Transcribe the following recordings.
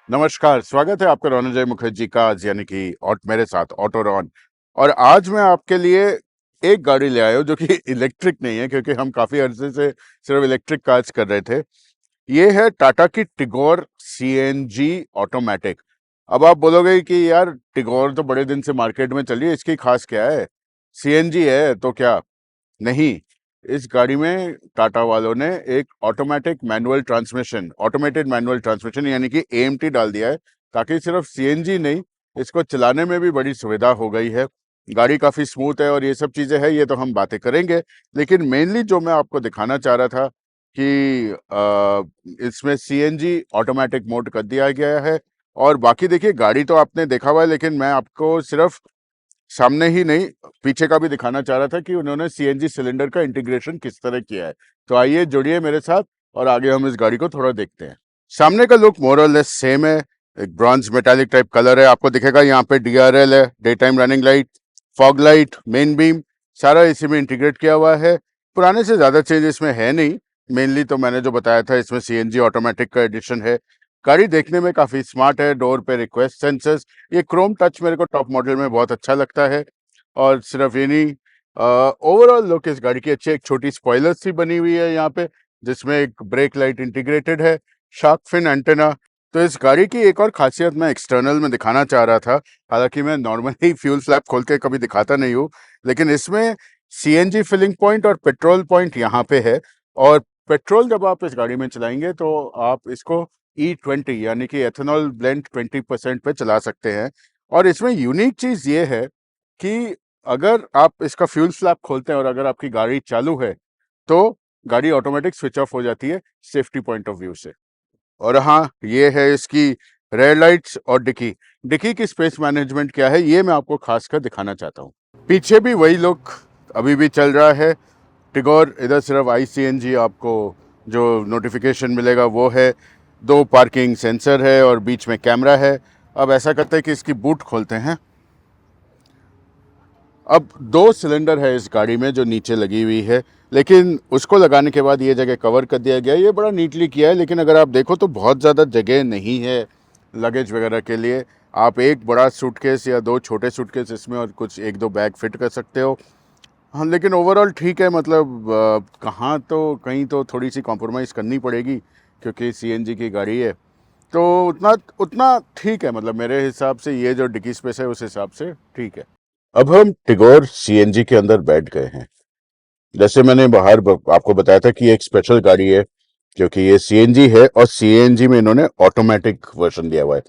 नमस्कार, स्वागत है आपका रोनजय मुखर्जी का आज यानी कि ऑट मेरे साथ ऑटोरॉन। और आज मैं आपके लिए एक गाड़ी ले आया हूँ जो कि इलेक्ट्रिक नहीं है, क्योंकि हम काफ़ी अरसे से सिर्फ इलेक्ट्रिक कार्स कर रहे थे। ये है टाटा की टिगोर सीएनजी ऑटोमेटिक। अब आप बोलोगे कि यार टिगोर तो बड़े दिन से मार्केट में चली है, इसकी खास क्या है, सीएनजी है तो क्या? नहीं, इस गाड़ी में टाटा वालों ने एक ऑटोमेटेड मैनुअल ट्रांसमिशन यानी कि एएमटी डाल दिया है, ताकि सिर्फ सीएनजी नहीं, इसको चलाने में भी बड़ी सुविधा हो गई है। गाड़ी काफ़ी स्मूथ है और ये सब चीज़ें हैं, ये तो हम बातें करेंगे। लेकिन मेनली जो मैं आपको दिखाना चाह रहा था कि इसमें सीएनजी ऑटोमेटिक मोड कर दिया गया है। और बाकी देखिए, गाड़ी तो आपने देखा हुआ है, लेकिन मैं आपको सिर्फ सामने ही नहीं, पीछे का भी दिखाना चाह रहा था कि उन्होंने सीएनजी सिलेंडर का इंटीग्रेशन किस तरह किया है। तो आइए जुड़िए मेरे साथ और आगे हम इस गाड़ी को थोड़ा देखते हैं। सामने का लुक मोर और लेस सेम है, एक ब्रॉन्ज मेटालिक टाइप कलर है। आपको दिखेगा यहाँ पे डीआरएल है, day time running light, fog light, main beam, सारा इसी में इंटीग्रेट किया हुआ है। पुराने से ज़्यादा चेंज इसमें है नहीं, मेनली तो मैंने जो बताया था, इसमें सीएनजी ऑटोमेटिक का एडिशन है। गाड़ी देखने में काफ़ी स्मार्ट है, डोर पे रिक्वेस्ट सेंसर्स, ये क्रोम टच मेरे को टॉप मॉडल में बहुत अच्छा लगता है। और सिर्फ ये नहीं, ओवरऑल लुक इस गाड़ी की अच्छी, एक छोटी स्पॉइलर सी बनी हुई है यहाँ पे, जिसमें एक ब्रेक लाइट इंटीग्रेटेड है, शार्क फिन एंटेना। तो इस गाड़ी की एक और खासियत मैं एक्सटर्नल में दिखाना चाह रहा था, हालांकि मैं नॉर्मली फ्यूल फ्लैप खोल के कभी दिखाता नहीं हूँ, लेकिन इसमें सीएनजी फिलिंग पॉइंट और पेट्रोल पॉइंट यहाँ पे है। और पेट्रोल जब आप इस गाड़ी में चलाएंगे तो आप इसको E20 यानी कि एथेनॉल ब्लेंड 20% पे चला सकते हैं। और इसमें यूनिक चीज़ ये है कि अगर आप इसका फ्यूल फ्लैप खोलते हैं और अगर आपकी गाड़ी चालू है, तो गाड़ी ऑटोमेटिक स्विच ऑफ हो जाती है सेफ्टी पॉइंट ऑफ व्यू से। और हाँ, ये है इसकी रेड लाइट्स और डिकी। डिकी की स्पेस मैनेजमेंट क्या है, ये मैं आपको खासकर दिखाना चाहता हूँ। पीछे भी वही लुक अभी भी चल रहा है। टिगोर, इधर सिर्फ ICNG आपको जो नोटिफिकेशन मिलेगा वो है। 2 पार्किंग सेंसर है और बीच में कैमरा है। अब ऐसा करते हैं कि इसकी बूट खोलते हैं। अब 2 सिलेंडर है इस गाड़ी में जो नीचे लगी हुई है, लेकिन उसको लगाने के बाद ये जगह कवर कर दिया गया है। ये बड़ा नीटली किया है, लेकिन अगर आप देखो तो बहुत ज़्यादा जगह नहीं है लगेज वगैरह के लिए। आप एक बड़ा सूटकेस या 2 छोटे सूटकेस इसमें और कुछ 1-2 बैग फिट कर सकते हो। हाँ, लेकिन ओवरऑल ठीक है, मतलब कहाँ तो कहीं तो थोड़ी सी कॉम्प्रोमाइज़ करनी पड़ेगी, क्योंकि सीएनजी की गाड़ी है। तो उतना उतना ठीक है, मतलब मेरे हिसाब से ये जो डिक्की स्पेस है उस हिसाब से ठीक है। अब हम टिगोर सीएनजी के अंदर बैठ गए हैं। जैसे मैंने बाहर आपको बताया था कि ये एक स्पेशल गाड़ी है, क्योंकि ये सीएनजी है और सीएनजी में इन्होंने ऑटोमेटिक वर्जन दिया हुआ है,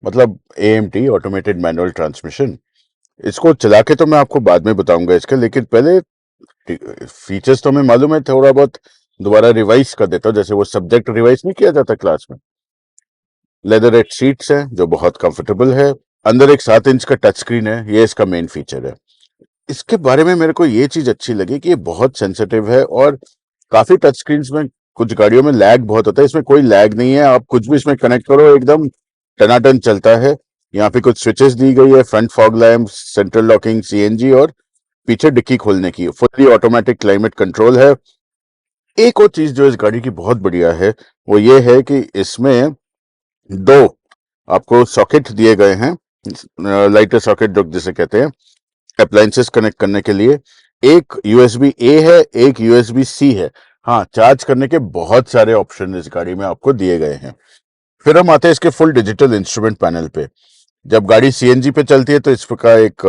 मतलब एएमटी ऑटोमेटेड मैनुअल ट्रांसमिशन। इसको चला के तो मैं आपको बाद में बताऊंगा इसके, लेकिन पहले फीचर्स तो हमें मालूम है, थोड़ा बहुत दोबारा रिवाइज कर देता हूँ, जैसे वो सब्जेक्ट रिवाइज नहीं किया जाता क्लास में। लेदरेट सीट्स हैं जो बहुत कंफर्टेबल है। अंदर एक 7 इंच का टच स्क्रीन है, ये इसका मेन फीचर है। इसके बारे में मेरे को ये चीज अच्छी लगी कि ये बहुत सेंसिटिव है, और काफी टच स्क्रीन में कुछ गाड़ियों में लैग बहुत होता है, इसमें कोई लैग नहीं है। आप कुछ भी इसमें कनेक्ट करो एकदम टनाटन चलता है। यहाँ पे कुछ स्विचेस दी गई है, front fog lamp, central locking CNG, और पीछे डिक्की खोलने की फुल्ली ऑटोमेटिक क्लाइमेट कंट्रोल है। एक और चीज जो इस गाड़ी की बहुत बढ़िया है वो ये है कि इसमें 2 आपको सॉकेट दिए गए हैं, लाइटर सॉकेट जो जिसे कहते हैं अप्लायंसेस कनेक्ट करने के लिए। एक यूएसबी ए है, एक यूएसबी सी है। हाँ, चार्ज करने के बहुत सारे ऑप्शन इस गाड़ी में आपको दिए गए हैं। फिर हम आते हैं इसके फुल डिजिटल इंस्ट्रूमेंट पैनल पे। जब गाड़ी सीएनजी पे चलती है तो इसका एक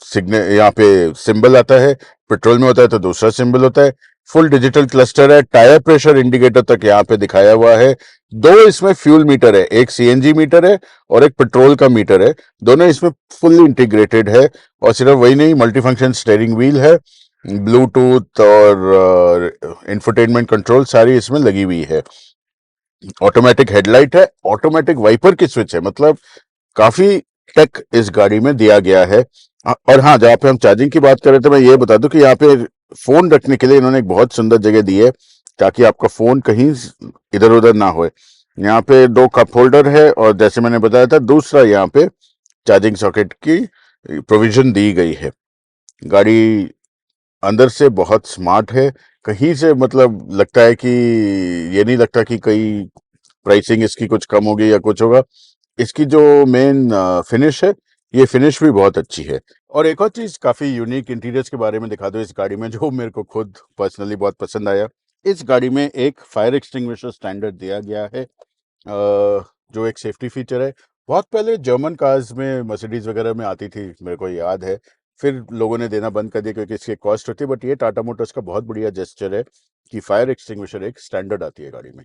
सिग्नल यहाँ पे सिंबल आता है, पेट्रोल में होता है तो दूसरा सिंबल होता है। फुल डिजिटल क्लस्टर है, टायर प्रेशर इंडिकेटर तक यहाँ पे दिखाया हुआ है। 2 इसमें फ्यूल मीटर है, एक सीएनजी मीटर है और एक पेट्रोल का मीटर है। दोनों इसमें फुल्ली इंटीग्रेटेड है। और सिर्फ वही नहीं, मल्टी फंक्शन स्टेयरिंग व्हील है, ब्लूटूथ और इंफोटेनमेंट कंट्रोल सारी इसमें लगी हुई है। ऑटोमेटिक हेडलाइट है, ऑटोमेटिक वाइपर की स्विच है, मतलब काफी टेक इस गाड़ी में दिया गया है। और हाँ, जहाँ पे हम चार्जिंग की बात कर रहे थे, मैं ये बता दूं कि यहाँ पे फोन रखने के लिए इन्होंने एक बहुत सुंदर जगह दी है, ताकि आपका फोन कहीं इधर उधर ना हो। यहाँ पे 2 कप होल्डर है, और जैसे मैंने बताया था, दूसरा यहाँ पे चार्जिंग सॉकेट की प्रोविजन दी गई है। गाड़ी अंदर से बहुत स्मार्ट है, कहीं से मतलब लगता है कि ये नहीं लगता कि कहीं प्राइसिंग इसकी कुछ कम होगी या कुछ होगा। इसकी जो मेन फिनिश है, ये फिनिश भी बहुत अच्छी है। और एक और चीज़ काफ़ी यूनिक इंटीरियर्स के बारे में दिखा दो इस गाड़ी में, जो मेरे को खुद पर्सनली बहुत पसंद आया। इस गाड़ी में एक फायर एक्सटिंग्विशर स्टैंडर्ड दिया गया है, जो एक सेफ्टी फीचर है। बहुत पहले जर्मन कार्स में, मर्सिडीज वगैरह में आती थी, मेरे को याद है। फिर लोगों ने देना बंद कर दिया क्योंकि इसकी कॉस्ट होती है। बट ये टाटा मोटर्स का बहुत बढ़िया जेस्चर है कि फायर एक्सटिंग्विशर एक स्टैंडर्ड आती है गाड़ी में।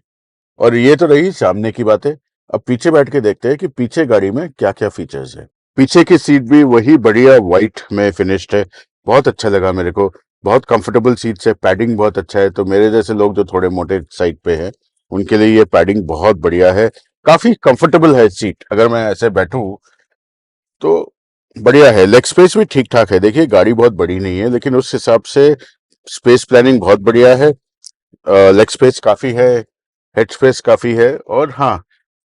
और ये तो रही सामने की बातें। अब पीछे बैठ के देखते हैं कि पीछे गाड़ी में क्या क्या फीचर्स है। पीछे की सीट भी वही बढ़िया व्हाइट में फिनिश्ड है, बहुत अच्छा लगा मेरे को। बहुत कंफर्टेबल सीट्स है, पैडिंग बहुत अच्छा है। तो मेरे जैसे लोग जो थोड़े मोटे साइड पे हैं, उनके लिए ये पैडिंग बहुत बढ़िया है। काफी कंफर्टेबल है सीट, अगर मैं ऐसे बैठूं तो बढ़िया है। लेग स्पेस भी ठीक ठाक है। देखिए गाड़ी बहुत बड़ी नहीं है, लेकिन उस हिसाब से स्पेस प्लानिंग बहुत बढ़िया है। लेग स्पेस काफी है, हेड स्पेस काफी है। और हाँ,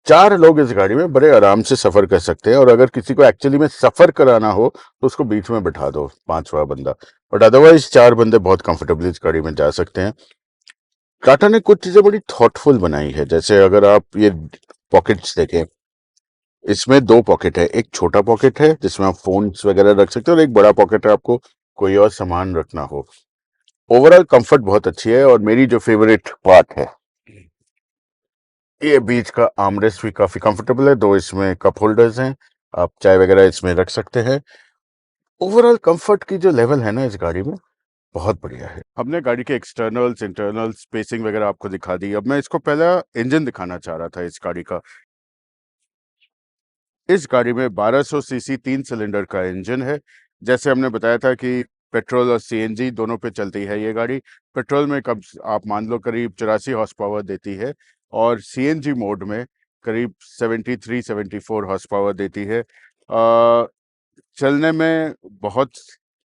4 लोग इस गाड़ी में बड़े आराम से सफर कर सकते हैं। और अगर किसी को एक्चुअली में सफर कराना हो तो उसको बीच में बिठा दो, पांचवा बंदा। बट अदरवाइज 4 बंदे बहुत कंफर्टेबली इस गाड़ी में जा सकते हैं। टाटा ने कुछ चीजें बड़ी थॉटफुल बनाई है। जैसे अगर आप ये पॉकेट्स देखें, इसमें 2 पॉकेट है। एक छोटा पॉकेट है जिसमें आप फोन्स वगैरह रख सकते हो, और एक बड़ा पॉकेट है आपको कोई और सामान रखना हो। ओवरऑल कंफर्ट बहुत अच्छी है। और मेरी जो फेवरेट पार्ट है, ये बीच का आर्मरेस्ट भी काफी कंफर्टेबल है। 2 इसमें कप होल्डर्स हैं, आप चाय वगैरह इसमें रख सकते हैं। ओवरऑल कंफर्ट की जो लेवल है ना इस गाड़ी में, बहुत बढ़िया है। हमने गाड़ी के एक्सटर्नल्स, इंटरनल स्पेसिंग वगैरह आपको दिखा दी। अब मैं इसको पहला इंजन दिखाना चाह रहा था इस गाड़ी का। इस गाड़ी में 1200 सीसी 3 सिलेंडर का इंजन है। जैसे हमने बताया था कि पेट्रोल और सीएनजी दोनों पे चलती है ये गाड़ी। पेट्रोल में कब आप मान लो करीब 84 हॉर्स पावर देती है, और सीएनजी मोड में करीब 73-74 हॉर्स पावर देती है। चलने में बहुत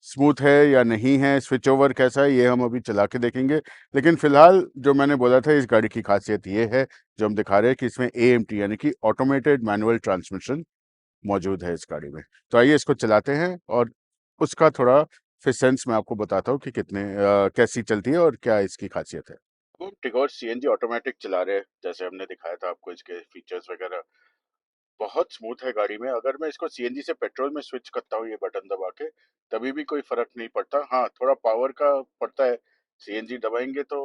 स्मूथ है या नहीं है, स्विच ओवर कैसा है, ये हम अभी चला के देखेंगे। लेकिन फिलहाल जो मैंने बोला था, इस गाड़ी की खासियत ये है जो हम दिखा रहे हैं कि इसमें एएमटी यानी कि ऑटोमेटेड मैनुअल ट्रांसमिशन मौजूद है इस गाड़ी में। तो आइए इसको चलाते हैं और उसका थोड़ा फिर सेंस मैं आपको बताता हूँ कि कैसी चलती है और क्या इसकी खासियत है। हम टिगोर सीएनजी ऑटोमेटिक चला रहे हैं, जैसे हमने दिखाया था आपको इसके फीचर्स वगैरह। बहुत स्मूथ है गाड़ी में। अगर मैं इसको सीएनजी से पेट्रोल में स्विच करता हूँ ये बटन दबा के, तभी भी कोई फर्क नहीं पड़ता। हाँ, थोड़ा पावर का पड़ता है। सीएनजी दबाएंगे तो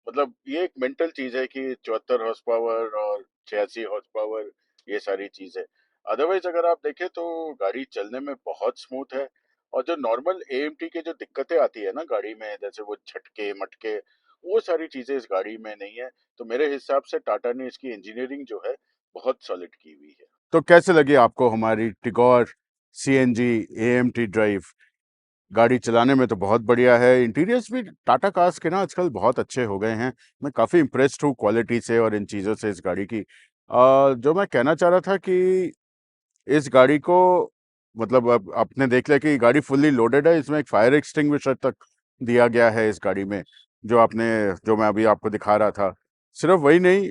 मतलब ये एक मेंटल चीज है कि 74 हॉर्स पावर और 86 हॉर्स पावर, ये सारी चीज है। अदरवाइज अगर आप देखें तो गाड़ी चलने में बहुत स्मूथ है। और जो नॉर्मल एएमटी के जो दिक्कतें आती है ना गाड़ी में, जैसे वो झटके मटके, वो सारी चीजें इस गाड़ी में नहीं है। तो मेरे हिसाब से टाटा ने इसकी इंजीनियरिंग जो है बहुत सॉलिड की हुई है। तो कैसे लगी आपको हमारी टिगोर सीएनजी एएमटी ड्राइव? गाड़ी चलाने में तो बहुत बढ़िया है। इंटीरियर्स भी टाटा कार्स के ना आजकल बहुत अच्छे हो गए हैं। मैं काफ़ी इम्प्रेस्ड हूँ क्वालिटी से और इन चीज़ों से इस गाड़ी की। जो मैं कहना चाह रहा था कि इस गाड़ी को मतलब अब आपने देख लिया कि गाड़ी फुल्ली लोडेड है। इसमें एक फायर एक्सटिंग्विशर तक दिया गया है इस गाड़ी में, जो मैं अभी आपको दिखा रहा था। सिर्फ वही नहीं,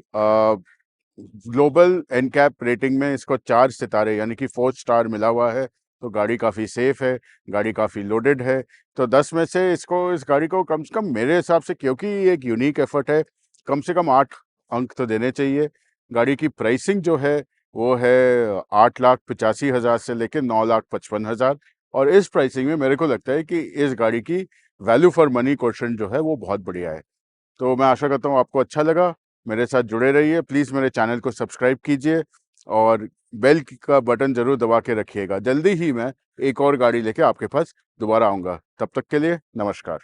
ग्लोबल एनकैप रेटिंग में इसको 4 सितारे यानी कि 4 स्टार मिला हुआ है। तो गाड़ी काफ़ी सेफ है, गाड़ी काफ़ी लोडेड है। तो 10 में इस गाड़ी को कम से कम मेरे हिसाब से, क्योंकि ये एक यूनिक एफर्ट है, कम से कम 8 अंक तो देने चाहिए। गाड़ी की प्राइसिंग जो है वो है 8,85,000 से लेकर 9,55,000। और इस प्राइसिंग में मेरे को लगता है कि इस गाड़ी की वैल्यू फॉर मनी क्वेश्चन जो है वो बहुत बढ़िया है। तो मैं आशा करता हूँ आपको अच्छा लगा। मेरे साथ जुड़े रहिए, प्लीज़ मेरे चैनल को सब्सक्राइब कीजिए और बेल का बटन ज़रूर दबा के रखिएगा। जल्दी ही मैं एक और गाड़ी लेके आपके पास दोबारा आऊँगा। तब तक के लिए नमस्कार।